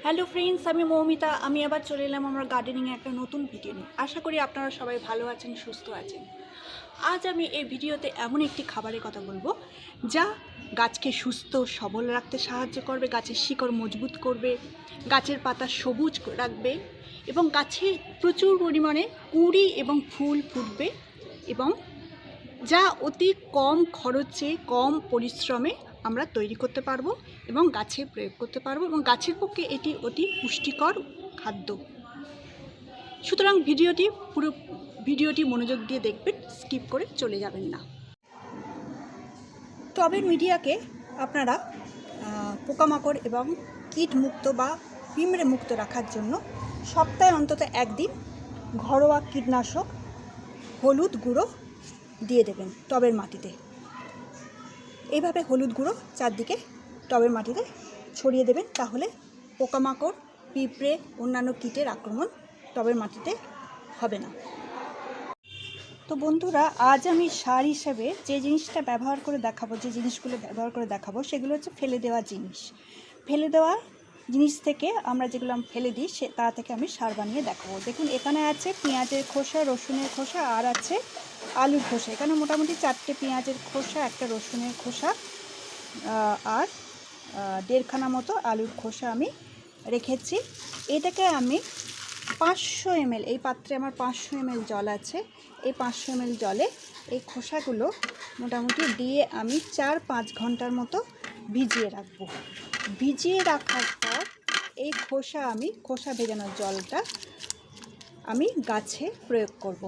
Hello friends, আমি মৌমিতা। আমি আবার চলে এলাম আমার গার্ডেনিংয়ে একটা নতুন ভিডিও নিয়ে। আশা করি আপনারা সবাই ভালো আছেন, সুস্থ আছেন। আজ আমি এই ভিডিওতে এমন একটি খাবারের কথা বলবো যা গাছকে সুস্থ সবল রাখতে সাহায্য করবে, গাছের শিকড় মজবুত করবে, গাছের পাতা সবুজ রাখবে এবং গাছে প্রচুর পরিমাণে কুঁড়ি এবং ফুল ফুটবে এবং যা অতি কম খরচে কম পরিশ্রমে আমরা তৈরি করতে পারবো এবং গাছে প্রয়োগ করতে পারবো এবং গাছের পক্ষে এটি অতি পুষ্টিকর খাদ্য। সুতরাং পুরো ভিডিওটি মনোযোগ দিয়ে দেখবেন, স্কিপ করে চলে যাবেন না। টবের মিডিয়াকে আপনারা পোকামাকড় এবং কীট মুক্ত বা পিঁমড়ে মুক্ত রাখার জন্য সপ্তাহে অন্তত একদিন ঘরোয়া কীটনাশক হলুদ গুঁড়ো দিয়ে দেবেন টবের মাটিতে। এইভাবে হলুদ গুঁড়ো চারদিকে টবের মাটিতে ছড়িয়ে দেবেন, তাহলে পোকামাকড়, পিঁপড়ে, অন্যান্য কীটের আক্রমণ টবের মাটিতে হবে না। তো বন্ধুরা, আজ আমি সার হিসেবে যে জিনিসগুলো ব্যবহার করে দেখাবো সেগুলো হচ্ছে ফেলে দেওয়া জিনিস। ফেলে দেওয়া জিনিস থেকে আমরা যেগুলো ফেলে দিই তা থেকে আমি সার বানিয়ে দেখাবো। দেখুন, এখানে আছে পেঁয়াজের খোসা, রসুনের খোসা আর আছে আলুর খোসা। এখানে মোটামুটি 4টে পেঁয়াজের খোসা, একটা রসুনের খোসা আর 1.5খানা মতো আলুর খোসা আমি রেখেছি। এটাকে আমি 500 ml, এই পাত্রে আমার 500 ml জল আছে। এই 500 ml জলে এই খোসাগুলো মোটামুটি দিয়ে আমি 4-5 ঘন্টার মতো ভিজিয়ে রাখবো। ভিজিয়ে রাখার পর এই খোসা ভেজানোর জলটা আমি গাছে প্রয়োগ করব।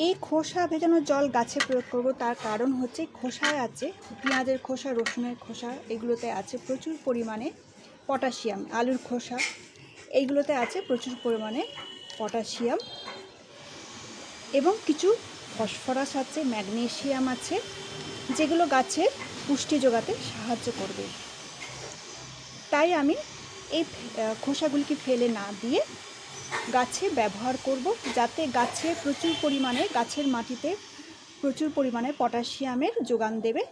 এই খোসা ভেজানোর জল গাছে প্রয়োগ করব, তার কারণ হচ্ছে খোসায় আছে পেঁয়াজের খোসা, রসুনের খোসা, এগুলোতে আছে প্রচুর পরিমাণে পটাশিয়াম। আলুর খোসা, এইগুলোতে আছে প্রচুর পরিমাণে পটাশিয়াম এবং কিছু ফসফরাস আছে, ম্যাগনেসিয়াম আছে, যেগুলো গাছের পুষ্টি যোগাতে সাহায্য করবে। তাই আমি এই খোসাগুলিকে ফেলে না দিয়ে গাছে ব্যবহার করব, যাতে গাছের মাটিতে প্রচুর পরিমাণে পটাশিয়ামের যোগান দেবে,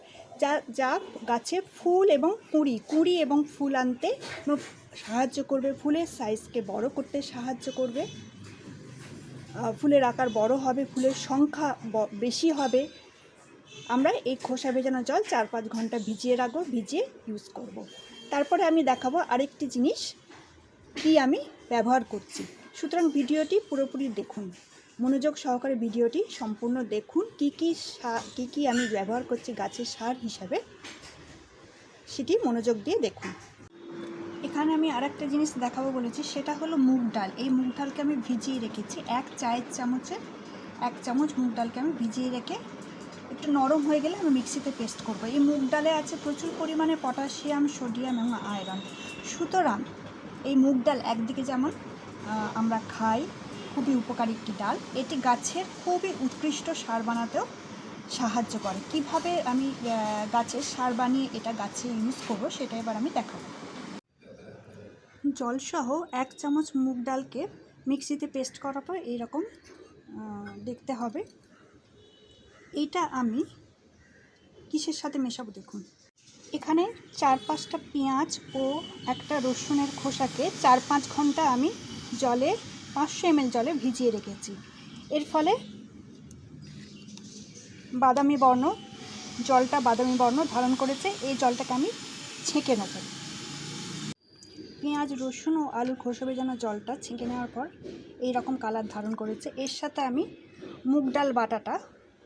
যা গাছে ফুল এবং কুঁড়ি এবং ফুল আনতে সাহায্য করবে, ফুলের সাইজকে বড় করতে সাহায্য করবে, ফুলের আকার বড় হবে, ফুলের সংখ্যা বেশি হবে। আমরা এই খোসা ভেজানো জল 4-5 ঘন্টা ভিজিয়ে রাখবো, ভিজিয়ে ইউজ করব। তারপরে আমি দেখাবো আরেকটি জিনিস কি আমি ব্যবহার করছি। সুতরাং ভিডিওটি পুরোপুরি দেখুন, মনোযোগ সহকারে ভিডিওটি সম্পূর্ণ দেখুন। কি কি আমি ব্যবহার করছি গাছের সার হিসাবে, সেটি মনোযোগ দিয়ে দেখুন। এখানে আমি আরেকটা জিনিস দেখাবো বলেছি, সেটা হলো মুগ ডাল। এই মুগ ডালকে আমি ভিজিয়ে রেখেছি। 1 চামচ মুগ ডালকে আমি ভিজিয়ে রেখে একটু নরম হয়ে গেলে আমি মিক্সিতে পেস্ট করব। এই মুগ ডালে আছে প্রচুর পরিমাণে পটাশিয়াম, সোডিয়াম এবং আয়রন। সুতরাং এই মুগ ডাল একদিকে যেমন আমরা খাই, খুবই উপকারী একটি ডাল, এটি গাছের খুবই উৎকৃষ্ট সার বানাতেও সাহায্য করে। কিভাবে আমি গাছের সার বানিয়ে এটা গাছে ইউজ করবো সেটা এবার আমি দেখাবো। জলসহ 1 চামচ মুগ ডালকে মিক্সিতে পেস্ট করার পর এইরকম দেখতে হবে। এইটা আমি কিসের সাথে মেশাবো দেখুন। এখানে 4-5টা পেঁয়াজ ও একটা রসুনের খোসাকে 4-5 ঘন্টা আমি জলে 500 ml জলে ভিজিয়ে রেখেছি। এর ফলে জলটা বাদামি বর্ণ ধারণ করেছে। এই জলটাকে আমি ছেঁকে নেব। পেঁয়াজ, রসুন ও আলুর খোসা ভেজানো জলটা ছেঁকে নেওয়ার পর এই রকম কালার ধারণ করেছে। এর সাথে আমি মুগ ডাল বাটাটা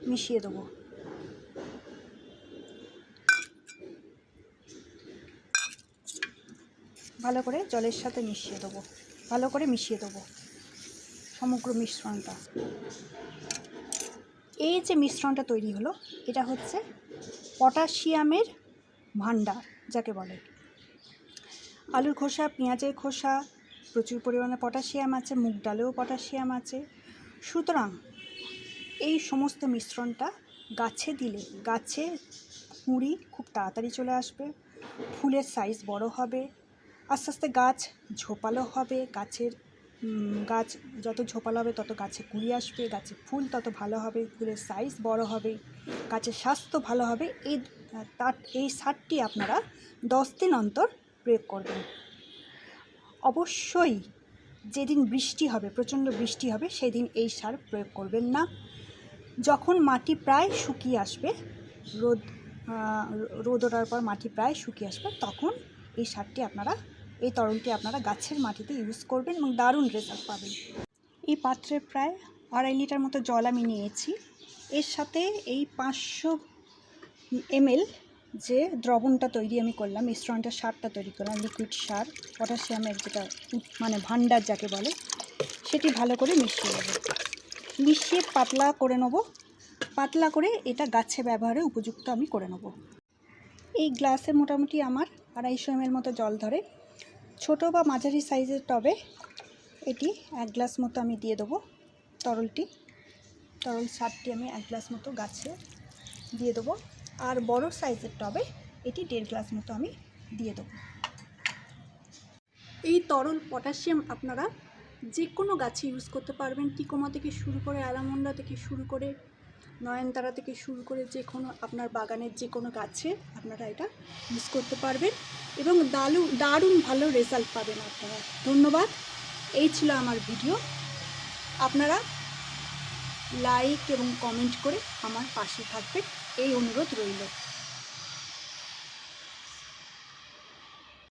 মিশিয়ে দেবো। ভালো করে জলের সাথে মিশিয়ে দেবো সমগ্র মিশ্রণটা। এই যে মিশ্রণটা তৈরি হলো, এটা হচ্ছে পটাশিয়ামের ভাণ্ডার যাকে বলে। আলুর খোসা, পেঁয়াজের খোসা, প্রচুর পরিমাণে পটাশিয়াম আছে, মুগ ডালেও পটাশিয়াম আছে। সুতরাং এই সমস্ত মিশ্রণটা গাছে দিলে গাছে কুঁড়ি খুব তাড়াতাড়ি চলে আসবে, ফুলের সাইজ বড় হবে, আস্তে আস্তে গাছ ঝোপালো হবে। গাছ যত ঝোপালো হবে তত গাছে কুঁড়ি আসবে, গাছে ফুল তত ভালো হবে, ফুলের সাইজ বড় হবে, গাছের স্বাস্থ্য ভালো হবে। এই সারটি আপনারা 10 দিন অন্তর প্রয়োগ করবেন। অবশ্যই যেদিন বৃষ্টি হবে, প্রচণ্ড বৃষ্টি হবে, সেদিন এই সার প্রয়োগ করবেন না। যখন মাটি প্রায় শুকিয়ে আসবে, রোদ ওঠার পর মাটি প্রায় শুকিয়ে আসবে, তখন এই সারটি এই তরলটি আপনারা গাছের মাটিতে ইউজ করবেন এবং দারুণ রেজাল্ট পাবেন। এই পাত্রে প্রায় 2.5 লিটার মতো জল আমি নিয়েছি। এর সাথে এই 500 ml যে দ্রবণটা তৈরি আমি করলাম, মিশ্রণটা, সারটা তৈরি করলাম, লিকুইড সার, পটাশিয়ামের যেটা মানে ভাণ্ডার যাকে বলে, সেটি ভালো করে মিশিয়ে নেব। মিশিয়ে পাতলা করে নেব। পাতলা করে এটা গাছে ব্যবহারে উপযুক্ত আমি করে নেব। এই গ্লাসে মোটামুটি আমার 250 ml মতো জল ধরে। ছোট বা মাঝারি সাইজের টবে এটি 1 গ্লাস মতো আমি দিয়ে দেবো। তরল সারটি আমি 1 গ্লাস মতো গাছে দিয়ে দেবো। আর বড় সাইজের টবে এটি 1.5 গ্লাস মতো আমি দিয়ে দেবো। এই তরল পটাশিয়াম আপনারা যে কোনো গাছে ইউজ করতে পারবেন। টিকোমা থেকে শুরু করে, অ্যালামন্ডা থেকে শুরু করে, নয়নতারা থেকে শুরু করে যে কোনো আপনার বাগানের যে কোনো গাছে আপনারা এটা ইউজ করতে পারবেন এবং দারুণ ভালো রেজাল্ট পাবেন আপনারা। ধন্যবাদ। এই ছিল আমার ভিডিও। আপনারা লাইক এবং কমেন্ট করে আমার পাশে থাকবেন, এই অনুরোধ রইল।